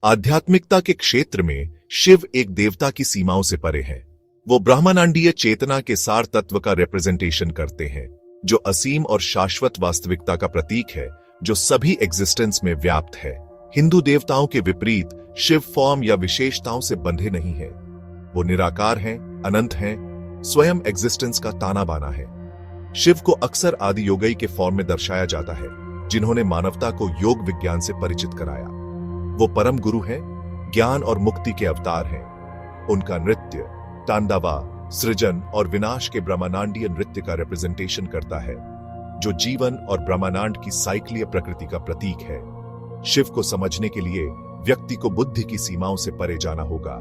आध्यात्मिकता के क्षेत्र में शिव एक देवता की सीमाओं से परे है। वो ब्रह्मांडीय चेतना के सार तत्व का रिप्रेजेंटेशन करते हैं, जो असीम और शाश्वत वास्तविकता का प्रतीक है, जो सभी एग्जिस्टेंस में व्याप्त है। हिंदू देवताओं के विपरीत शिव फॉर्म या विशेषताओं से बंधे नहीं है। वो निराकार हैं, अनंत हैं, स्वयं एग्जिस्टेंस का ताना बाना है। शिव को अक्सर आदि योगी के फॉर्म में दर्शाया जाता है, जिन्होंने मानवता को योग विज्ञान से परिचित कराया। वो परम गुरु हैं, ज्ञान और मुक्ति के अवतार हैं। उनका नृत्य तांडवा सृजन और विनाश के ब्रह्मांडीय नृत्य का रिप्रेजेंटेशन करता है, जो जीवन और ब्रह्मांड की साइक्लीय प्रकृति का प्रतीक है। शिव को समझने के लिए व्यक्ति को बुद्धि की सीमाओं से परे जाना होगा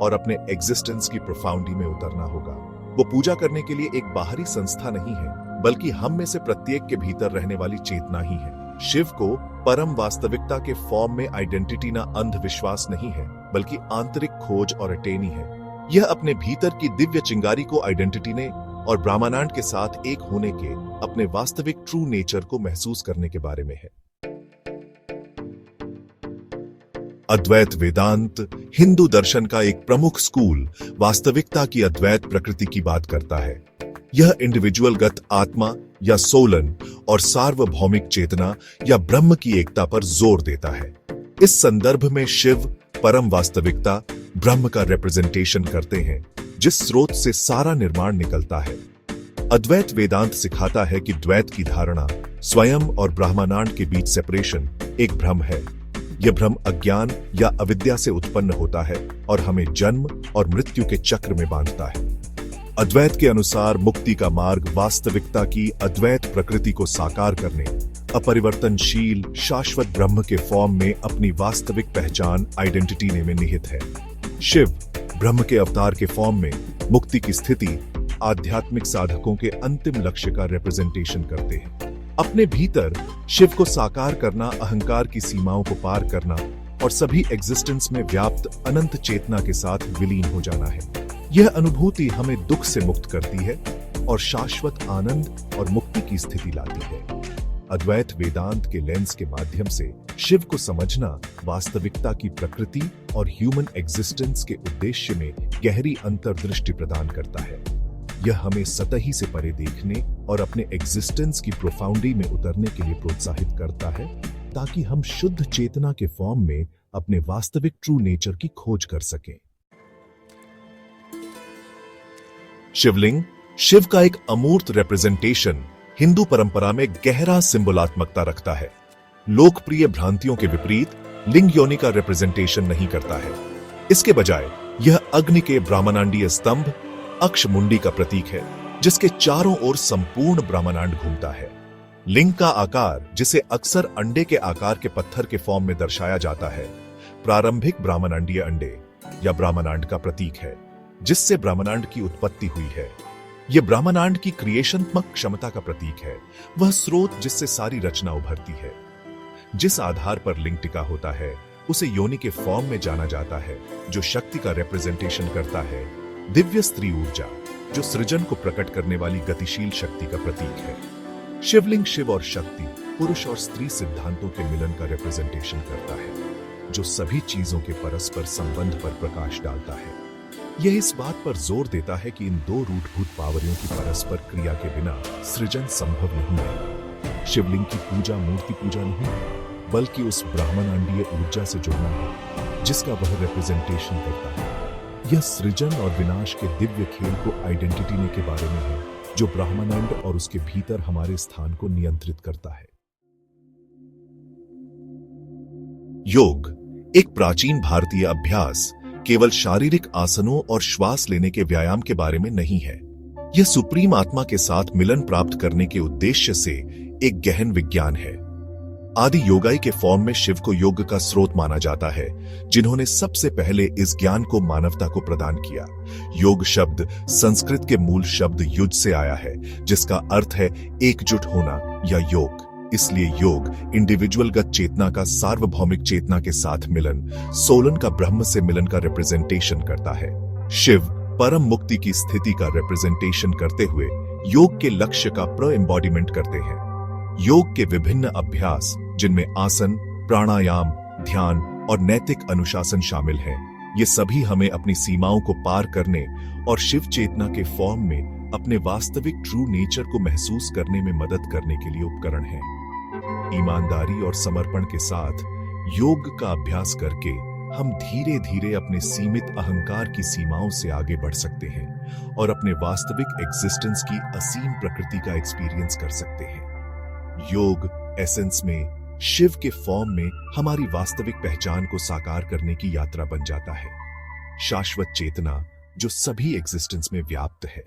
और अपने एग्जिस्टेंस की प्रोफाउंडी में उतरना होगा। वो पूजा करने के लिए एक बाहरी संस्था नहीं है, बल्कि हम में से प्रत्येक के भीतर रहने वाली चेतना ही है। शिव को परम वास्तविकता के फॉर्म में आइडेंटिटी ना अंधविश्वास नहीं है, बल्कि आंतरिक खोज और अटेनी है। यह अपने भीतर की दिव्य चिंगारी को आइडेंटिटी ने और ब्रह्मांड के साथ एक होने के अपने वास्तविक ट्रू नेचर को महसूस करने के बारे में है। अद्वैत वेदांत हिंदू दर्शन का एक प्रमुख स्कूल वास्तविकता की अद्वैत प्रकृति की बात करता है। यह इंडिविजुअलगत आत्मा या सोलन और सार्वभौमिक चेतना या ब्रह्म की एकता पर जोर देता है। इस संदर्भ में शिव परम वास्तविकता ब्रह्म का रिप्रेजेंटेशन करते हैं, जिस स्रोत से सारा निर्माण निकलता है। अद्वैत वेदांत सिखाता है कि द्वैत की धारणा, स्वयं और ब्रह्मांड के बीच सेपरेशन, एक भ्रम है। यह भ्रम अज्ञान या अविद्या से उत्पन्न होता है और हमें जन्म और मृत्यु के चक्र में बांधता है। अद्वैत के अनुसार मुक्ति का मार्ग वास्तविकता की अद्वैत प्रकृति को साकार करने, अपरिवर्तनशील शाश्वत ब्रह्म के फॉर्म में अपनी वास्तविक पहचान आइडेंटिटी में निहित है। शिव ब्रह्म के अवतार के फॉर्म में मुक्ति की स्थिति आध्यात्मिक साधकों के अंतिम लक्ष्य का रिप्रेजेंटेशन करते हैं। अपने भीतर शिव को साकार करना, अहंकार की सीमाओं को पार करना और सभी एग्जिस्टेंस में व्याप्त अनंत चेतना के साथ विलीन हो जाना है। यह अनुभूति हमें दुख से मुक्त करती है और शाश्वत आनंद और मुक्ति की स्थिति लाती है। अद्वैत वेदांत के लेंस के माध्यम से शिव को समझना वास्तविकता की प्रकृति और ह्यूमन एग्जिस्टेंस के उद्देश्य में गहरी अंतर्दृष्टि प्रदान करता है। यह हमें सतही से परे देखने और अपने एग्जिस्टेंस की प्रोफाउंडी में उतरने के लिए प्रोत्साहित करता है, ताकि हम शुद्ध चेतना के फॉर्म में अपने वास्तविक ट्रू नेचर की खोज कर सकें। शिवलिंग शिव का एक अमूर्त रिप्रेजेंटेशन हिंदू परंपरा में गहरा सिंबलात्मकता रखता है। लोकप्रिय भ्रांतियों के विपरीत लिंग योनि का रिप्रेजेंटेशन नहीं करता है। इसके बजाय यह अग्नि के ब्रह्मांडीय स्तंभ अक्षमुंडी का प्रतीक है, जिसके चारों ओर संपूर्ण ब्रह्मांड घूमता है। लिंग का आकार, जिसे अक्सर अंडे के आकार के पत्थर के फॉर्म में दर्शाया जाता है, प्रारंभिक ब्रह्मांडीय अंडे या ब्रह्मांड का प्रतीक है, जिससे ब्रह्मांड की उत्पत्ति हुई है। यह ब्रह्मांड की क्रिएशनात्मक क्षमता का प्रतीक है, वह स्रोत जिससे सारी रचना उभरती है। जिस आधार पर लिंग टिका होता है, उसे योनि के फॉर्म में जाना जाता है, जो शक्ति का रिप्रेजेंटेशन करता है। दिव्य स्त्री ऊर्जा, जो सृजन को प्रकट करने वाली गतिशील शक्ति का प्रतीक है। शिवलिंग शिव और शक्ति, पुरुष और स्त्री सिद्धांतों के मिलन का रिप्रेजेंटेशन करता है, जो सभी चीजों के परस्पर संबंध पर प्रकाश डालता है। यह इस बात पर जोर देता है कि इन दो रूटभूत पावरों की परस्पर क्रिया के बिना सृजन संभव नहीं है। शिवलिंग की पूजा मूर्ति पूजा नहीं है, बल्कि उस ब्रह्मांडीय ऊर्जा से जुड़ना है, जिसका वह रिप्रेजेंटेशन करता है। यह सृजन और विनाश के दिव्य खेल को आइडेंटिटी ने के बारे में है, जो ब्रह्मांड और उसके भीतर हमारे स्थान को नियंत्रित करता है। योग एक प्राचीन भारतीय अभ्यास केवल शारीरिक आसनों और श्वास लेने के व्यायाम के बारे में नहीं है। यह सुप्रीम आत्मा के साथ मिलन प्राप्त करने के उद्देश्य से एक गहन विज्ञान है। आदि योगाई के फॉर्म में शिव को योग का स्रोत माना जाता है, जिन्होंने सबसे पहले इस ज्ञान को मानवता को प्रदान किया। योग शब्द संस्कृत के मूल शब्द युज से आया है, जिसका अर्थ है एकजुट होना या योग। इसलिए योग इंडिविजुअलगत चेतना का सार्वभौमिक चेतना के साथ मिलन, सोलन का ब्रह्म से मिलन का रिप्रेजेंटेशन करता है। शिव परम मुक्ति की स्थिति का रिप्रेजेंटेशन करते हुए योग के लक्ष्य का प्र-एम्बॉडीमेंट करते हैं। योग के विभिन्न अभ्यास, जिनमें आसन, प्राणायाम, ध्यान, और नैतिक अनुशासन शामिल हैं। ये सभी हमें अपनी सीमाओं को पार करने और शिव चेतना के फॉर्म में अपने वास्तविक ट्रू नेचर को महसूस करने में मदद करने के लिए उपकरण हैं। ईमानदारी और समर्पण के साथ योग का अभ्यास करके हम धीरे धीरे अपने सीमित अहंकार की सीमाओं से आगे बढ़ सकते हैं और अपने वास्तविक एग्जिस्टेंस की असीम प्रकृति का एक्सपीरियंस कर सकते हैं। योग एसेंस में शिव के फॉर्म में हमारी वास्तविक पहचान को साकार करने की यात्रा बन जाता है, शाश्वत चेतना जो सभी एग्जिस्टेंस में व्याप्त है।